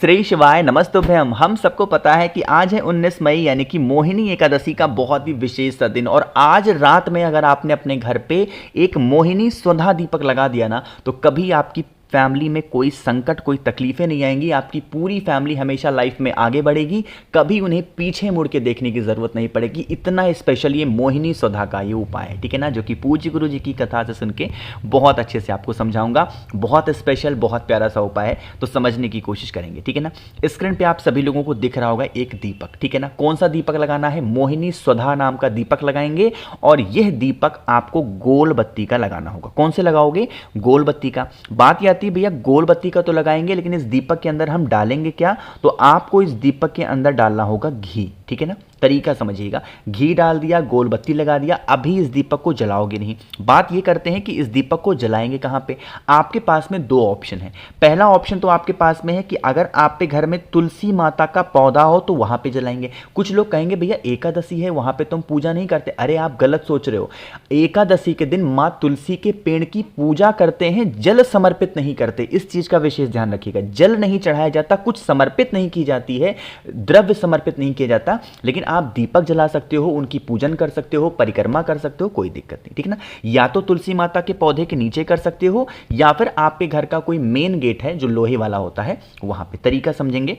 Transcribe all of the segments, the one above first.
श्री शिवाय नमस्तुभ्यम। हम सबको पता है कि आज है 19 मई यानी कि मोहिनी एकादशी का बहुत ही विशेष सा दिन। और आज रात में अगर आपने अपने घर पे एक मोहिनी स्वधा दीपक लगा दिया ना, तो कभी आपकी फैमिली में कोई संकट, कोई तकलीफें नहीं आएंगी। आपकी पूरी फैमिली हमेशा लाइफ में आगे बढ़ेगी, कभी उन्हें पीछे मुड़ के देखने की ज़रूरत नहीं पड़ेगी। इतना स्पेशल ये मोहिनी स्वधा का ये उपाय है, ठीक है ना, जो कि पूज्य गुरु जी की कथा से सुन के बहुत अच्छे से आपको समझाऊंगा। बहुत स्पेशल, बहुत प्यारा सा उपाय है, तो समझने की कोशिश करेंगे, ठीक है ना। स्क्रीन पर आप सभी लोगों को दिख रहा होगा एक दीपक, ठीक है ना। कौन सा दीपक लगाना है? मोहिनी स्वधा नाम का दीपक लगाएंगे। और यह दीपक आपको गोल बत्ती का लगाना होगा। कौन से लगाओगे? गोल बत्ती का। बात यह भैया गोल बत्ती का तो लगाएंगे, लेकिन इस दीपक के अंदर हम डालेंगे क्या? तो आपको इस दीपक के अंदर डालना होगा घी, ठीक है ना। तरीका समझिएगा। घी डाल दिया, गोल बत्ती लगा दिया, अभी इस दीपक को जलाओगे नहीं। बात ये करते हैं कि इस दीपक को जलाएंगे कहां पे? आपके पास में दो ऑप्शन है। पहला ऑप्शन तो आपके पास में है कि अगर आप पे घर में तुलसी माता का पौधा हो तो वहां पे जलाएंगे। कुछ लोग कहेंगे भैया एकादशी है, वहां पे तुम पूजा नहीं करते। अरे आप गलत सोच रहे हो। एकादशी के दिन मां तुलसी के पेड़ की पूजा करते हैं, जल समर्पित नहीं करते। इस चीज का विशेष ध्यान रखिएगा। जल नहीं चढ़ाया जाता, कुछ समर्पित नहीं की जाती है, द्रव्य समर्पित नहीं किया जाता। लेकिन आप दीपक जला सकते हो, उनकी पूजन कर सकते हो, परिक्रमा कर सकते हो, कोई दिक्कत नहीं, ठीक है ना। या तो तुलसी माता के पौधे के नीचे कर सकते हो, या फिर आपके घर का कोई मेन गेट है जो लोहे वाला होता है, वहां पे। तरीका समझेंगे।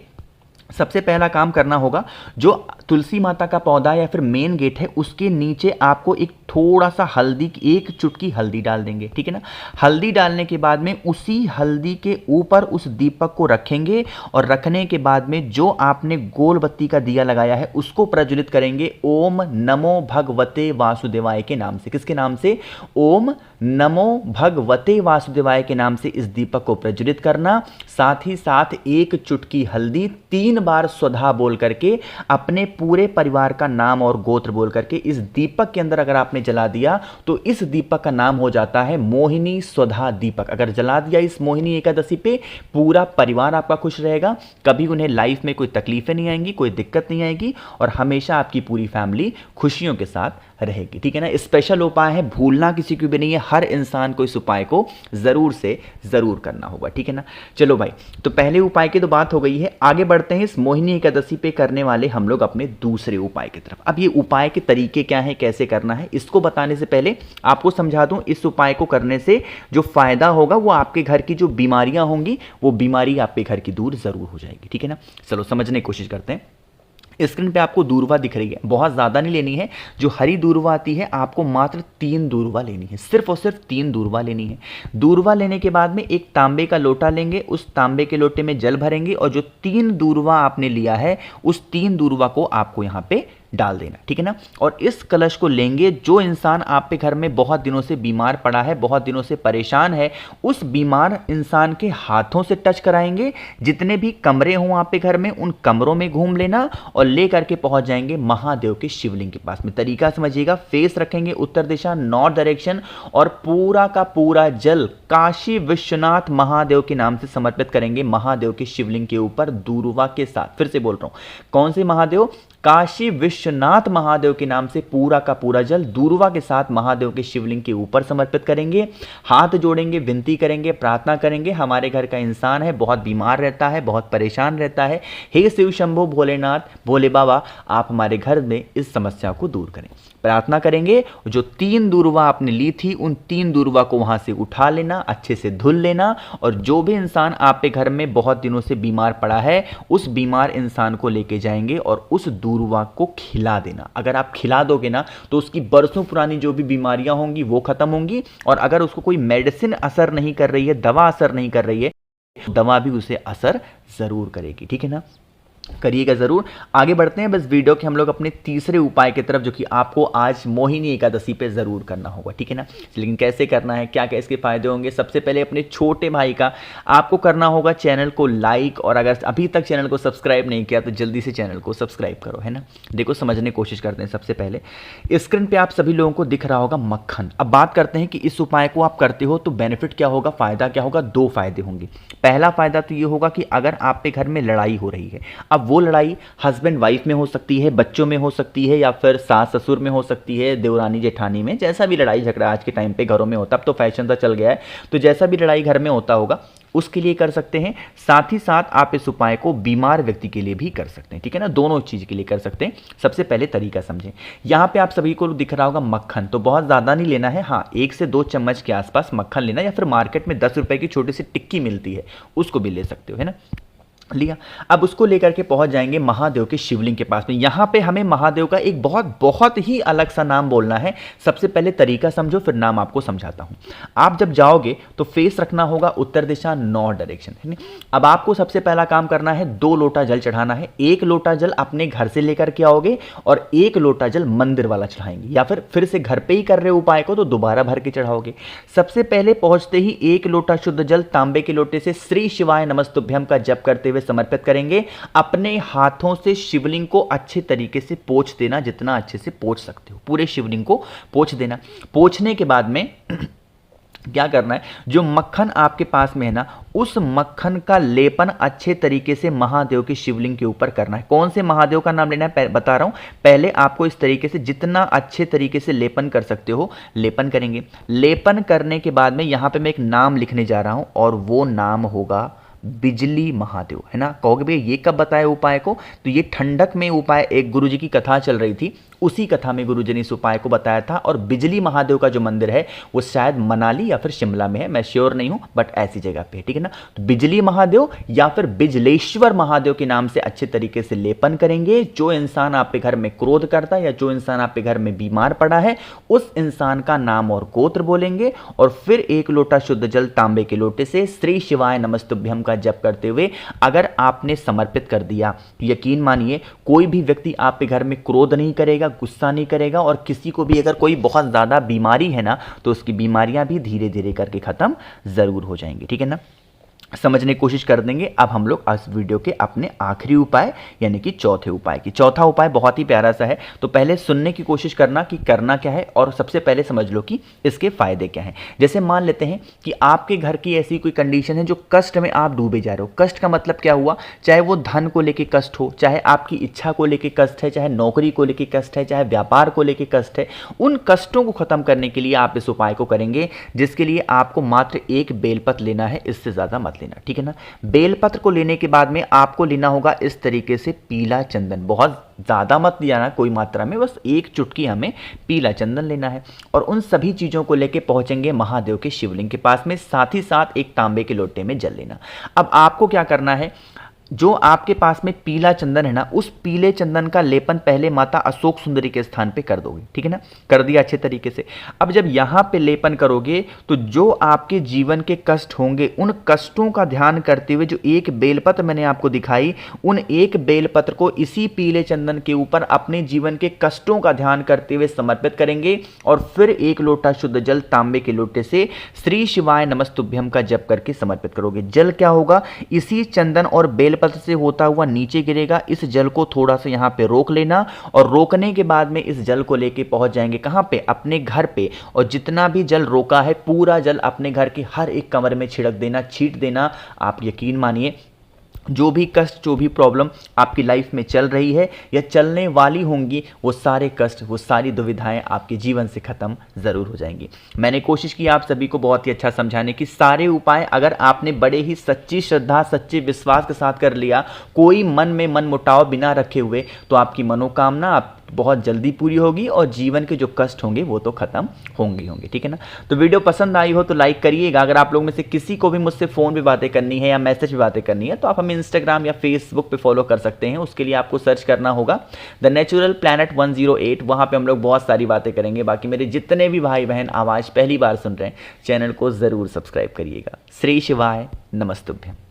सबसे पहला काम करना होगा, जो तुलसी माता का पौधा या फिर मेन गेट है उसके नीचे आपको एक थोड़ा सा हल्दी, एक चुटकी हल्दी डाल देंगे, ठीक है ना। हल्दी डालने के बाद में उसी हल्दी के ऊपर उस दीपक को रखेंगे, और रखने के बाद में जो आपने गोल बत्ती का दिया लगाया है उसको प्रज्वलित करेंगे ओम नमो भगवते वासुदेवाय के नाम से। किसके नाम से? ओम नमो भगवते वासुदेवाय के नाम से इस दीपक को प्रज्वलित करना। साथ ही साथ एक चुटकी हल्दी 3 बार स्वधा बोल करके अपने पूरे परिवार का नाम और गोत्र बोल करके इस दीपक के अंदर अगर आपने जला दिया तो इस दीपक का नाम हो जाता है मोहिनी स्वधा दीपक। अगर जला दिया इस मोहिनी एकादशी पे, पूरा परिवार आपका खुश रहेगा, कभी उन्हें लाइफ में कोई तकलीफें नहीं आएंगी, कोई दिक्कत नहीं आएगी, और हमेशा आपकी पूरी फैमिली खुशियों के साथ रहेगी, ठीक है ना। स्पेशल उपाय है, भूलना किसी को भी नहीं है। हर इंसान को इस उपाय को जरूर से जरूर करना होगा, ठीक है ना। चलो भाई, तो पहले उपाय की तो बात हो गई है, आगे बढ़ते हैं इस मोहिनी एकादशी पे करने वाले हम लोग अपने दूसरे उपाय की तरफ। अब ये उपाय के तरीके क्या है, कैसे करना है, इसको बताने से पहले आपको समझा दूं, इस उपाय को करने से जो फायदा होगा वो आपके घर की जो बीमारियां होंगी वो बीमारी आपके घर की दूर जरूर हो जाएगी, ठीक है ना। चलो समझने की कोशिश करते हैं। स्क्रीन पे आपको दूर्वा दिख रही है, बहुत ज़्यादा नहीं लेनी है। जो हरी दूर्वा आती है आपको मात्र 3 दूर्वा लेनी है, सिर्फ और सिर्फ 3 दूर्वा लेनी है। दूर्वा लेने के बाद में एक तांबे का लोटा लेंगे, उस तांबे के लोटे में जल भरेंगे, और जो 3 दूर्वा आपने लिया है उस 3 दूर्वा को आपको यहाँ पे डाल देना, ठीक है ना। और इस कलश को लेंगे, जो इंसान आपके घर में बहुत दिनों से बीमार पड़ा है, बहुत दिनों से परेशान है, उस बीमार इंसान के हाथों से टच कराएंगे। जितने भी कमरे हों आपके घर में उन कमरों में घूम लेना, और ले करके पहुंच जाएंगे महादेव के शिवलिंग के पास में। तरीका समझिएगा। फेस रखेंगे उत्तर दिशा, नॉर्थ डायरेक्शन, और पूरा का पूरा जल काशी विश्वनाथ महादेव के नाम से समर्पित करेंगे महादेव के शिवलिंग के ऊपर दूर्वा के साथ। फिर से बोल रहा हूं, कौन से महादेव? काशी विश्वनाथ महादेव के नाम से पूरा का पूरा जल दूर्वा के साथ महादेव के शिवलिंग के ऊपर समर्पित करेंगे। हाथ जोड़ेंगे, विनती करेंगे, प्रार्थना करेंगे। हमारे घर का इंसान है, बहुत बीमार रहता है, बहुत परेशान रहता है, हे शिव शंभो भोलेनाथ, भोले बाबा, आप हमारे घर में इस समस्या को दूर करें। प्रार्थना करेंगे। जो 3 दूर्वा आपने ली थी उन 3 दूर्वा को वहां से उठा लेना, अच्छे से धुल लेना, और जो भी इंसान आपके घर में बहुत दिनों से बीमार पड़ा है उस बीमार इंसान को लेके जाएंगे और उस दूर्वा को खिला देना। अगर आप खिला दोगे ना तो उसकी बरसों पुरानी जो भी बीमारियां होंगी वो खत्म होंगी, और अगर उसको कोई मेडिसिन असर नहीं कर रही है, दवा असर नहीं कर रही है, दवा भी उसे असर जरूर करेगी, ठीक है ना। करिएगा जरूर। आगे बढ़ते हैं बस वीडियो के हम लोग अपने तीसरे उपाय की तरफ, जो कि आपको आज मोहिनी एकादशी पे जरूर करना होगा, ठीक है ना। लेकिन कैसे करना है, क्या क्या इसके फायदे होंगे? सबसे पहले अपने छोटे भाई का आपको करना होगा चैनल को लाइक, और अगर अभी तक चैनल को सब्सक्राइब नहीं किया तो जल्दी से चैनल को सब्सक्राइब करो, है ना। देखो समझने की कोशिश करते हैं। सबसे पहले स्क्रीन पे आप सभी लोगों को दिख रहा होगा मक्खन। अब बात करते हैं कि इस उपाय को आप करते हो तो बेनिफिट क्या होगा, फायदा क्या होगा। 2 फायदे होंगे। पहला फायदा तो ये होगा कि अगर आपके घर में लड़ाई हो रही है, अब वो लड़ाई हस्बैंड वाइफ में हो सकती है, बच्चों में हो सकती है, या फिर सास ससुर में हो सकती है, देवरानी जेठानी में, जैसा भी लड़ाई झगड़ा आज के टाइम पे घरों में होता, अब तो फैशन सा चल गया है, तो जैसा भी लड़ाई घर में होता होगा, उसके लिए कर सकते हैं, साथ ही साथ आप इस उपाय को बीमार व्यक्ति के लिए भी कर सकते हैं, ठीक है ना, दोनों चीज़ के लिए कर सकते हैं। सबसे पहले तरीका समझें। यहाँ पे आप सभी को दिख रहा होगा मक्खन, तो बहुत ज़्यादा नहीं लेना है, हाँ 1 से 2 चम्मच के आसपास मक्खन लेना, या फिर मार्केट में 10 रुपए की छोटी सी टिक्की मिलती है उसको भी ले सकते हो, है ना। लिया, अब उसको लेकर के पहुंच जाएंगे महादेव के शिवलिंग के पास में। यहां पे हमें महादेव का एक बहुत बहुत ही अलग सा नाम बोलना है। सबसे पहले तरीका समझो, फिर नाम आपको समझाता हूं। आप जब जाओगे तो फेस रखना होगा उत्तर दिशा, नॉर्थ डायरेक्शन, है ना। अब आपको सबसे पहला काम करना है, 2 लोटा जल चढ़ाना है। 1 लोटा जल अपने घर से लेकर के आओगे और 1 लोटा जल मंदिर वाला चढ़ाएंगे, या फिर से घर पे ही कर रहे हो उपाय को तो दोबारा भर के चढ़ाओगे। सबसे पहले पहुंचते ही 1 लोटा शुद्ध जल तांबे के लोटे से श्री शिवाय नमस्तुभ्यम का जप करते हुए समर्पित करेंगे। अपने हाथों से शिवलिंग को अच्छे तरीके से पोंछ देना, जितना अच्छे से पोंछ सकते हो पूरे शिवलिंग को पोंछ देना। पोंछने के बाद में क्या करना है, जो मक्खन आपके पास में है ना, उस मक्खन का लेपन अच्छे तरीके से महादेव की शिवलिंग के ऊपर करना है। कौन से महादेव का नाम लेना है बता रहा हूं। पहले आपको इस तरीके से जितना अच्छे तरीके से लेपन कर सकते हो लेपन करेंगे। लेपन करने के बाद में यहां पे मैं एक नाम लिखने जा रहा हूं और वो नाम होगा बिजली महादेव, है ना। कहोगे भैया ये कब बताया उपाय को, तो ये ठंडक में उपाय, एक गुरुजी की कथा चल रही थी, उसी कथा में गुरुजी ने इस उपाय को बताया था। और बिजली महादेव का जो मंदिर है वो शायद मनाली या फिर शिमला में है, मैं श्योर नहीं हूं, बट ऐसी जगह पे, ठीक है ना। तो बिजली महादेव या फिर बिजलेश्वर महादेव के नाम से अच्छे तरीके से लेपन करेंगे। जो इंसान आपके घर में क्रोध करता है या जो इंसान आपके घर में बीमार पड़ा है, उस इंसान का नाम और गोत्र बोलेंगे और फिर 1 लोटा शुद्ध जल तांबे के लोटे से श्री शिवाय नमस्तुभ्यम का जप करते हुए अगर आपने समर्पित कर दिया, तो यकीन मानिए कोई भी व्यक्ति आपके घर में क्रोध नहीं करेगा, गुस्सा नहीं करेगा, और किसी को भी अगर कोई बहुत ज्यादा बीमारी है ना, तो उसकी बीमारियां भी धीरे धीरे करके खत्म जरूर हो जाएंगी, ठीक है ना। समझने की कोशिश कर देंगे। अब हम लोग इस वीडियो के अपने आखिरी उपाय यानी कि चौथे उपाय की। चौथा उपाय बहुत ही प्यारा सा है, तो पहले सुनने की कोशिश करना कि करना क्या है और सबसे पहले समझ लो कि इसके फायदे क्या हैं। जैसे मान लेते हैं कि आपके घर की ऐसी कोई कंडीशन है जो कष्ट में आप डूबे जा रहे हो। कष्ट का मतलब क्या हुआ, चाहे वो धन को लेके कष्ट हो, चाहे आपकी इच्छा को लेके कष्ट है, चाहे नौकरी को लेके कष्ट है, चाहे व्यापार को लेके कष्ट है, उन कष्टों को खत्म करने के लिए आप इस उपाय को करेंगे, जिसके लिए आपको मात्र 1 बेलपत्र लेना है, इससे ज्यादा मत लेना, ठीक है ना। बेलपत्र को लेने के बाद में आपको लेना होगा इस तरीके से पीला चंदन, बहुत ज्यादा मत लेना कोई मात्रा में, बस 1 चुटकी हमें पीला चंदन लेना है। और उन सभी चीजों को लेके पहुंचेंगे महादेव के शिवलिंग के पास में, साथ ही साथ 1 तांबे के लोटे में जल लेना। अब आपको क्या करना है, जो आपके पास में पीला चंदन है ना, उस पीले चंदन का लेपन पहले माता अशोक सुंदरी के स्थान पे कर दोगे, ठीक है ना, कर दिया अच्छे तरीके से। अब जब यहां पे लेपन करोगे तो जो आपके जीवन के कष्ट होंगे, उन कष्टों का ध्यान करते हुए जो 1 बेलपत्र मैंने आपको दिखाई, उन 1 बेलपत्र को इसी पीले चंदन के ऊपर अपने जीवन के कष्टों का ध्यान करते हुए समर्पित करेंगे और फिर 1 लोटा शुद्ध जल तांबे के लोटे से श्री शिवाय नमस्तुभ्यम का जप करके समर्पित करोगे। जल क्या होगा, इसी चंदन और बेलपत्र से होता हुआ नीचे गिरेगा। इस जल को थोड़ा सा यहां पे रोक लेना और रोकने के बाद में इस जल को लेके पहुंच जाएंगे कहां पे, अपने घर पे, और जितना भी जल रोका है पूरा जल अपने घर के हर एक कमरे में छिड़क देना, छींट देना। आप यकीन मानिए जो भी कष्ट, जो भी प्रॉब्लम आपकी लाइफ में चल रही है या चलने वाली होंगी, वो सारे कष्ट, वो सारी दुविधाएं आपके जीवन से खत्म जरूर हो जाएंगी। मैंने कोशिश की आप सभी को बहुत ही अच्छा समझाने की। सारे उपाय अगर आपने बड़े ही सच्ची श्रद्धा, सच्चे विश्वास के साथ कर लिया, कोई मन में मन मुटाव बिना रखे हुए, तो आपकी मनोकामना आप बहुत जल्दी पूरी होगी और जीवन के जो कष्ट होंगे वो तो खत्म होंगे, ठीक है ना। तो वीडियो पसंद आई हो तो लाइक करिएगा। अगर आप लोग में से किसी को भी मुझसे फ़ोन पे बातें करनी है या मैसेज पे बातें करनी है, तो आप हमें इंस्टाग्राम या फेसबुक पे फॉलो कर सकते हैं। उसके लिए आपको सर्च करना होगा द नेचुरल प्लैनेट 108, वहाँ पर हम लोग बहुत सारी बातें करेंगे। बाकी मेरे जितने भी भाई बहन आवाज़ पहली बार सुन रहे हैं, चैनल को ज़रूर सब्सक्राइब करिएगा। श्री शिवाय नमस्तुभ्यम।